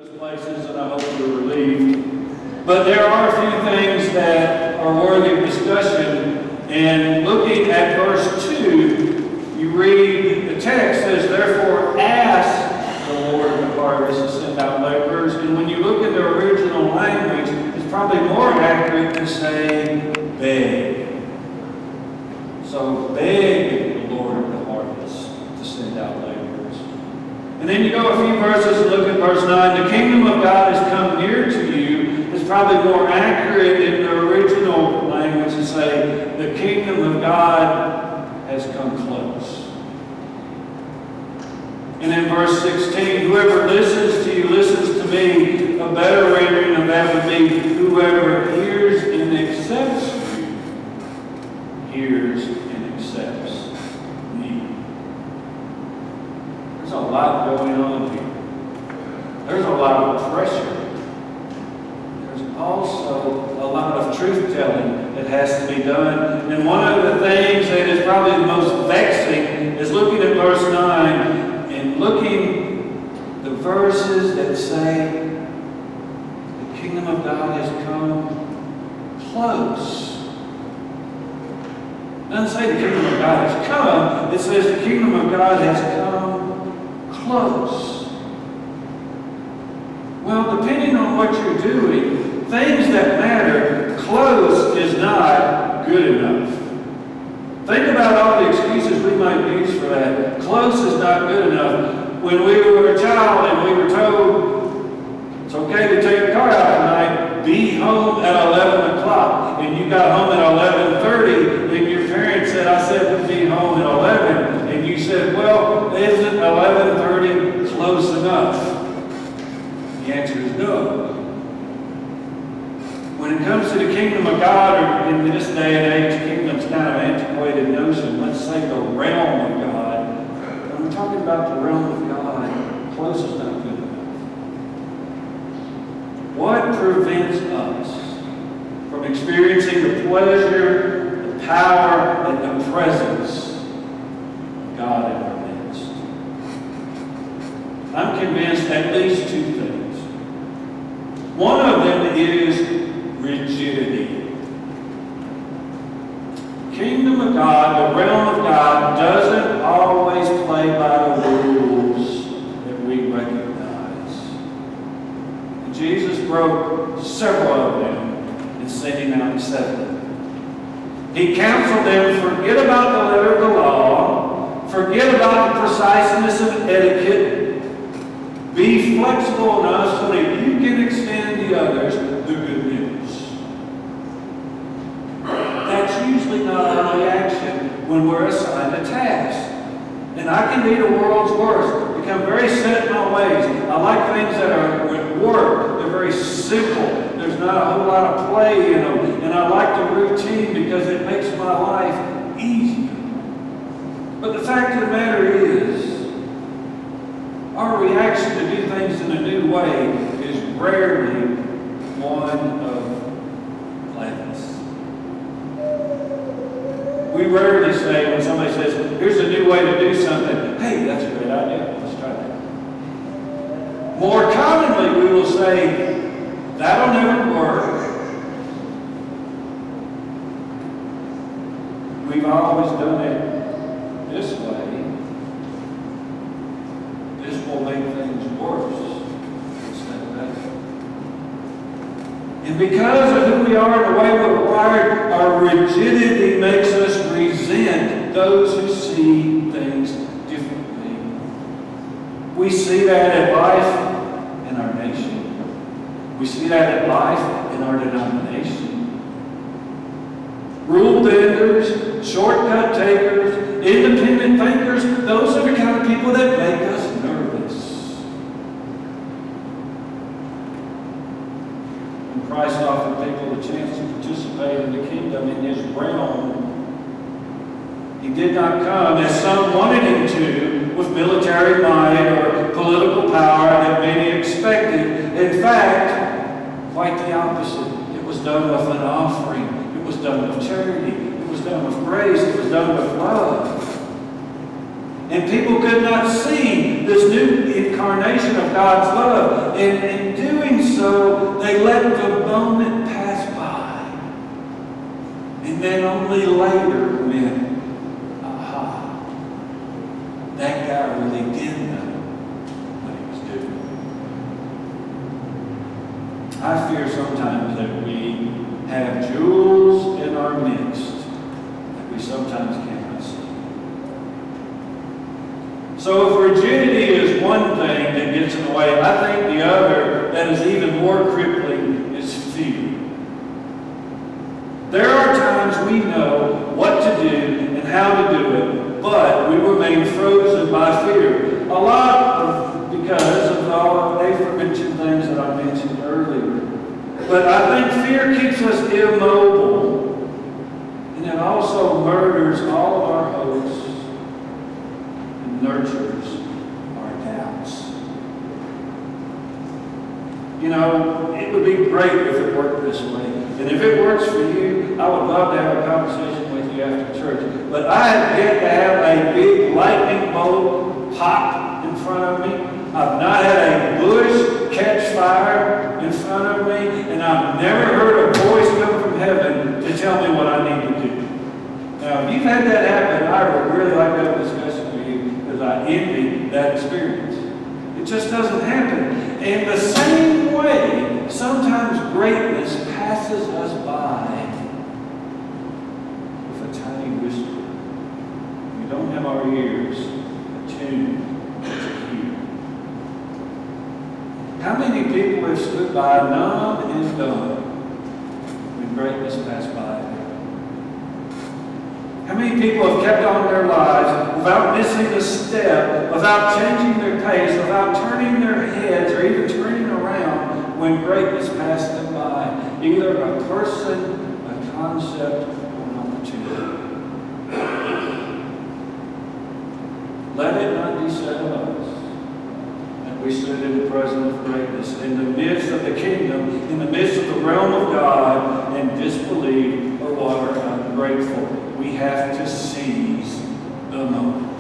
those places, and I hope you're relieved. But there are a few things that are worthy of discussion. And looking at verse 2, you read the text says, "Therefore ask the Lord of the harvest to send out laborers." And when you look at the original language, it's probably more accurate to say beg. So beg the Lord of the harvest to send out laborers. And then you go a few verses and look at verse 9. "The kingdom of God has come near to you." It's probably more accurate in the original language to say, "The kingdom of God has come close." And in verse 16, "Whoever listens to you listens to me." A better rendering of that would be, "Whoever hears and accepts you hears and accepts me." There's a lot going on here. There's a lot of pressure. There's also a lot of truth-telling that has to be done. And one of the things that is probably the most vexing is looking at verse 9 and looking the verses that say the kingdom of God has come close. It doesn't say the kingdom of God has come. It says the kingdom of God has come close. Well, depending on what you're doing, things that matter, close is not good enough. Think about all the excuses we might use for that. Close is not good enough. When we were a child and we were told, it's okay to take the car out tonight, be home at 11 o'clock, and you got home at 11:30, and your parents said, "I said we'd be home at 11, and you said, "Well, isn't 11:30 close enough?" The answer is no. When it comes to the kingdom of God, or in this day and age, kingdom's kind of an antiquated notion. Let's say the realm of God. When we're talking about the realm of God, close is not good enough. What prevents us from experiencing the pleasure, the power, and the presence of God in our midst? I'm convinced at least two things. One of them is rigidity. Kingdom of God, the realm of God, doesn't always play by the rules that we recognize. And Jesus broke several of them in sending out 70. He counseled them, forget about the letter of the law, forget about the preciseness of etiquette, be flexible enough so that you can extend to others the good news. That's usually not our reaction when we're assigned a task. And I can be the world's worst, become very set in my ways. I like things that are at work. They're very simple. There's not a whole lot of play in them. And I like the routine because it makes my life easier. But the fact of the matter is, our reaction to do things in a new way is rarely one of gladness. We rarely say, when somebody says, "Here's a new way to do something," "Hey, that's a great idea. Let's try that." More commonly, we will say, "That'll never work. We've always done it this way. This will make things worse instead of better." And because of who we are and the way we're wired, our rigidity makes us resent those who see things differently. We see that in life in our nation. We see that in life in our denomination. Rule benders, shortcut takers, independent thinkers, those are the kind of people that make us nervous. When Christ offered people the chance to participate in the kingdom in his realm, he did not come, as some wanted him to, with military might or political power that many expected. In fact, quite the opposite. It was done with an offering. It was done with charity. It was done with grace. It was done with love. And people could not see this new incarnation of God's love And in doing so, they let the moment pass by. And then only later when, aha, that guy really did know what he was doing. I fear sometimes that we have jewels in our midst that we sometimes cannot see. So if rigidity is one thing that gets in the way, I think the other that is even more crippling is fear. There are times we know what to do and how to do it, but we remain frozen by fear. A lot because of all the aforementioned things that I mentioned earlier. But I think fear keeps us immobile, and it also murders all of our hopes and nurtures our doubts. You know, it would be great if it worked this way. And if it works for you, I would love to have a conversation with you after church. But I have yet to have a big lightning bolt pop in front of me. I've not had a bush catch fire in front of me. And I've never heard a voice come from heaven to tell me what I need to do. Now, if you've had that happen, I would really like to have a discussion with you because I envy that experience. It just doesn't happen. And the same way, sometimes greatness passes us by with a tiny whisper. We don't have our ears attuned to hear. How many people have stood by numb and dumb when greatness passed by? How many people have kept on their lives without missing a step, without changing their pace, without turning their heads or even turning around when greatness passed them by? Either a person, a concept, or an opportunity. Let it not be said of us that we stood in the presence of greatness, in the midst of the kingdom, in the midst of the realm of God, and disbelieved or were ungrateful. We have to seize the moment.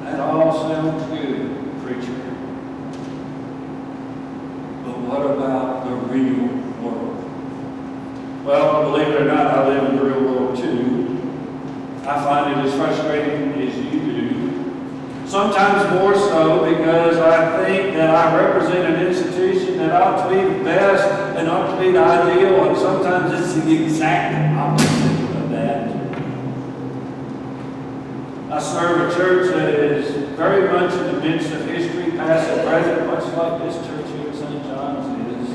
That all sounds good, preacher. But what about the real world? Well, believe it or not, I live in the real world too. I find it as frustrating as you do. Sometimes more so because I think that I represent an institution that ought to be the best and ought to be the ideal, and sometimes it's the exact opposite of that. I serve a church that is very much in the midst of history, past and present, much like this church here at St. John's is.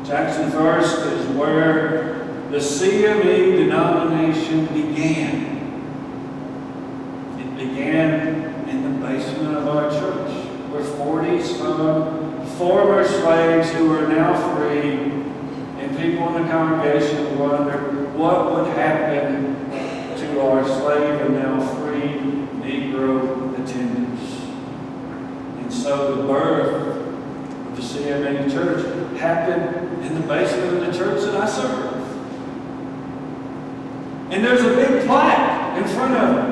Jackson First is where the CME denomination began. It began in the basement of our church, where 40-some former slaves who are now free, and people in the congregation wondered what would happen to our slave and now free Negro attendants. And so the birth of the CME church happened in the basement of the church that I serve. And there's a big plaque in front of it.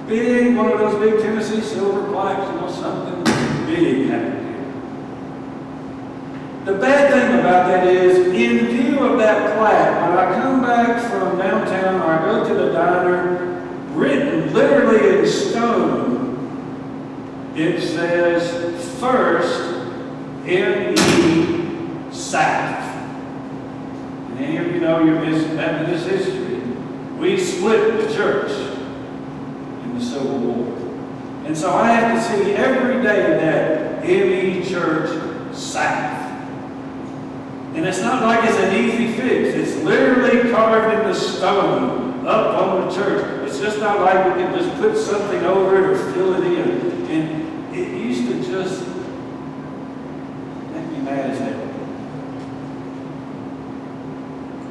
Big, one of those big Tennessee silver plaques, you know, something big happened here. The bad thing about that is, in view of that plaque, when I come back from downtown or I go to the diner, written literally in stone, it says, First M.E. South. And any of you know your Methodist history. We split the church in the Civil War. And so I have to see every day that M.E. Church South. And it's not like it's an easy fix. It's literally carved in the stone up on the church. It's just not like we can just put something over it or fill it in. And it used to just make me mad as hell.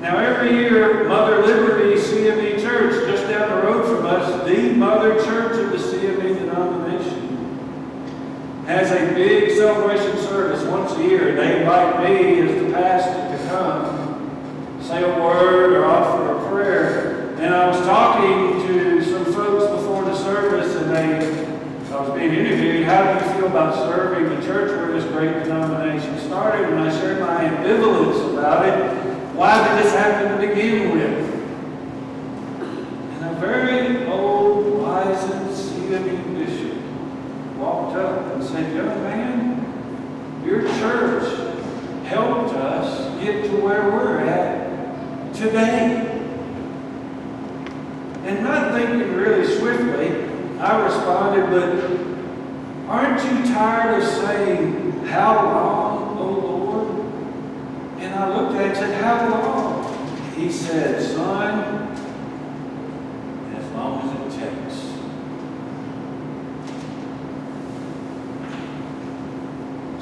Now every year, Mother Liberty CME Church, just down the road from us, the mother church of the CME denomination, has a big celebration service once a year. They invite me as the pastor to come, say a word or offer a prayer. And I was talking to some folks before the service, and they say, I was being interviewed, how do you feel about serving the church where this great denomination started? And I shared my ambivalence about it. Why did this happen to begin with? And a very old, wise and seasoned bishop walked up and said, young man, your church helped us get to where we're at today. And not thinking really swiftly, I responded, but aren't you tired of saying, how long, O Lord? And I looked at him and said, how long? He said, son, as long as it takes.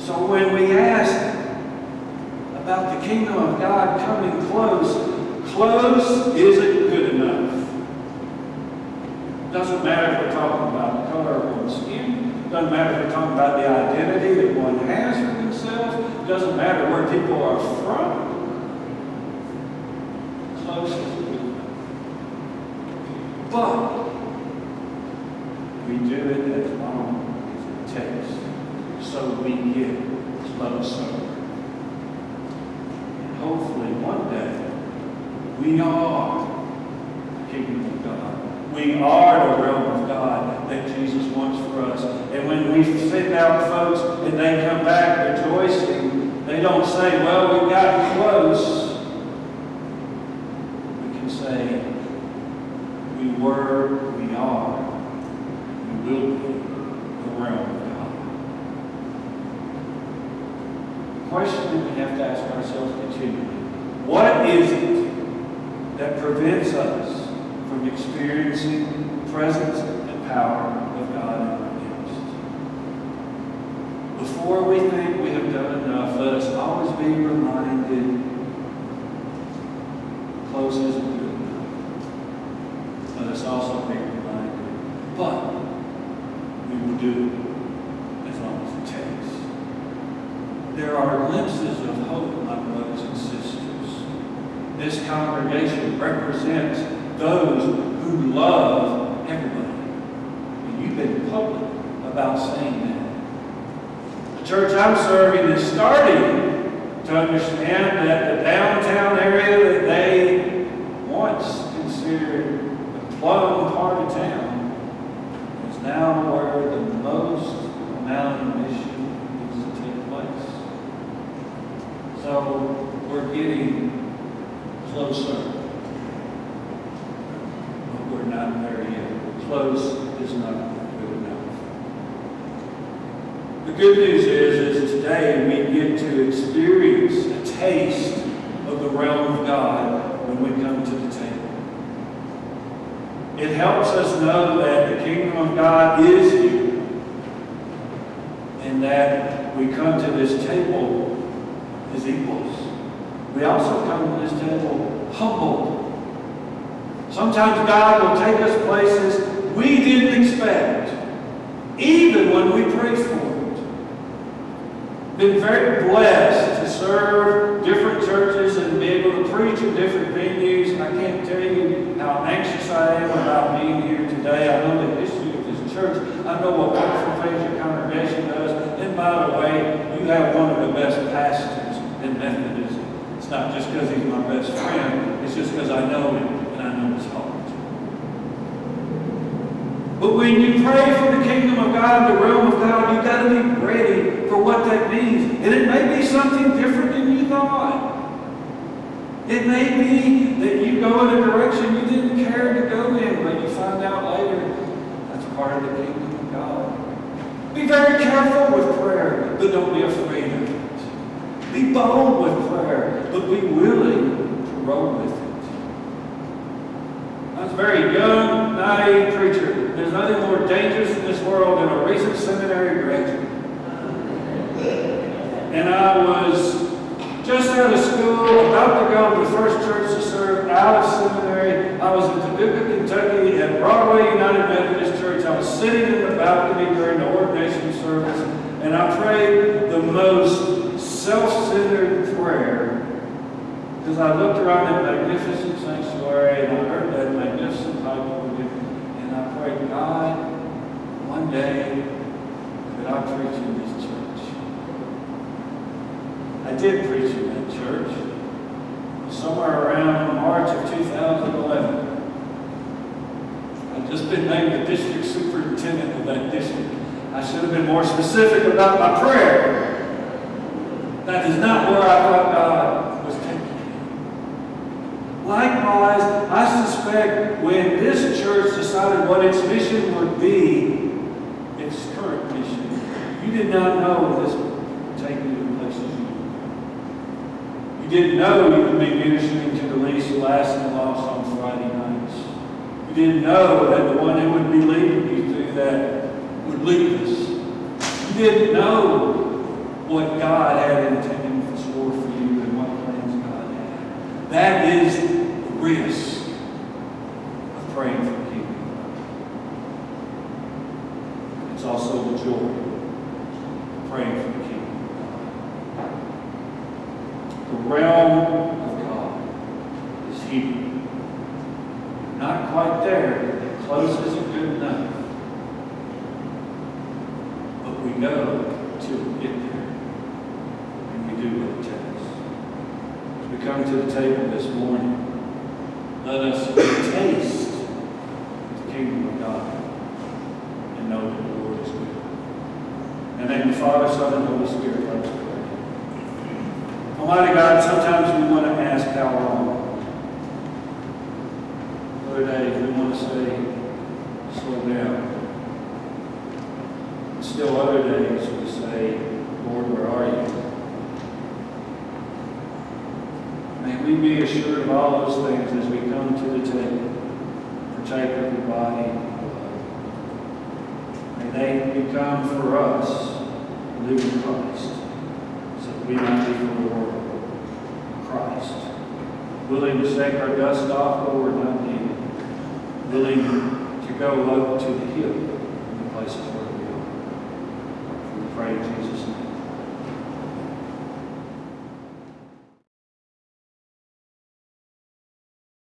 So when we ask about the kingdom of God coming close, close isn't good enough. Doesn't matter if we're talking about the color of one's skin. Doesn't matter if we're talking about the identity that one has for themselves. Doesn't matter where people are from. Close is good enough. But we do it as long as it takes, so we get closer. And hopefully one day we are the kingdom of God. We are the realm of God that Jesus wants for us. And when we send out folks and they come back rejoicing, they don't say, well, we got close. We can say, we were, we are, we will be the realm of God. The question we have to ask ourselves continually, what is it that prevents us from experiencing the presence and power of God in our midst? Before we think we have done enough, let us always be reminded, close isn't good enough. Let us also be reminded, but we will do it as long as it takes. There are glimpses of hope, my brothers and sisters. This congregation represents those who love everybody. And you've been public about saying that. The church I'm serving is starting to understand that the downtown area that they once considered the plum part of town is now where the most amount of mission needs to take place. So we're getting closer. We're not there yet. Close is not good enough. The good news is today we get to experience a taste of the realm of God when we come to the table. It helps us know that the kingdom of God is here, and that we come to this table as equals. We also come to this table humbled. Sometimes God will take us places we didn't expect, even when we prayed for it. Been very blessed to serve different churches and be able to preach in different venues. I can't tell you how anxious I am about being here today. I know the history of this church. I know what wonderful things your congregation does. And by the way, you have one of the best pastors in Methodism. It's not just because he's my best friend. It's just because I know him. I know his heart. But when you pray for the kingdom of God, the realm of God, you've got to be ready for what that means. And it may be something different than you thought. It may be that you go in a direction you didn't care to go in, but you find out later that's part of the kingdom of God. Be very careful with prayer, but don't be afraid of it. Be bold with prayer, but be willing to roll with it. I was a very young, naive preacher. There's nothing more dangerous in this world than a recent seminary graduate. And I was just out of school, about to go to the first church to serve out of seminary. I was in Paducah, Kentucky at Broadway United Methodist Church. I was sitting in the balcony during the ordination service, and I prayed the most self-centered prayer. Because I looked around that magnificent sanctuary and I heard that magnificent pipe organ, and I prayed, God, I did preach in that church. Somewhere around March of 2011. I'd just been named the district superintendent of that district. I should have been more specific about my prayer. That is not where I thought God was taking me. Likewise, I suspect when this church decided what its mission would be, its current mission, you did not know this would take you to places you would. You didn't know you would be ministering to the least, the last, and the lost on Friday nights. You didn't know that the one who would be leading you through that would lead us. You didn't know what God had intended in store for you and what plans God had. That is the risk of praying for the kingdom. It's also the joy of praying for the kingdom. The realm of God is here. Not quite there. Close isn't good enough. But we go till we get there. And we do what it takes. As we come to the table this morning, let us taste the kingdom of God and know that the Lord is good. In the name of the Father, Son, and Holy Spirit, let us pray. Almighty God, sometimes we want to ask how long. Other days we want to say, slow down. Still other days we say, Lord, where are you? May we be assured of all those things as we come to the table, partake of your body and blood. May they become for us living Christ, so that we might be for the world Christ. Willing to shake our dust off, Lord, not needed. Willing to go up to the hill in the places where we are. We pray in Jesus'